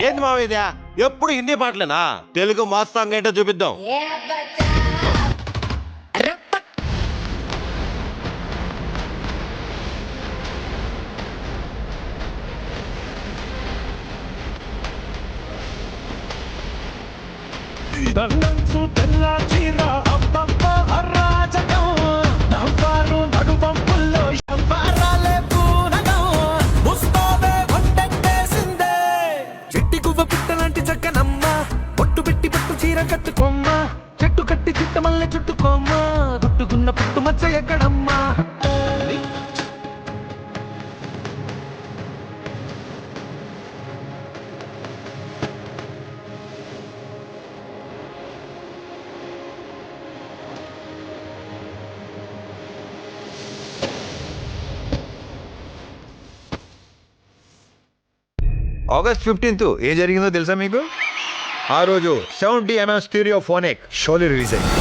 ఏంది మామ ఇదా ఎప్పుడు హిందీ పాటలేనా తెలుగు మాస్ సాంగ్ ఏంటో చూపిద్దాం దండంచు తెల్ల చీర అబ్బబ్బ అరాజకం నవ్వారు నడుబంపుల్లో శంబారాలే పూనకం ముస్తాబే వంటేసిందే చెట్టి గువ్వ పిట్టలాంటి చక్కనమ్మ పొట్టు పెట్టి పట్టు చీర కట్టుకోమ్మ చెట్టు కట్టి చిట్ట మల్లె చుట్టుకోమ్మ గుట్టుకున్న పుట్టు మచ్చ ఎక్కడమ్మా ఆగస్ట్ 15th ఏం జరిగిందో తెలుసా మీకు? ఆ రోజు 70mm స్టీరియో ఫోనిక్ షోలు రిలీజ్ అయింది.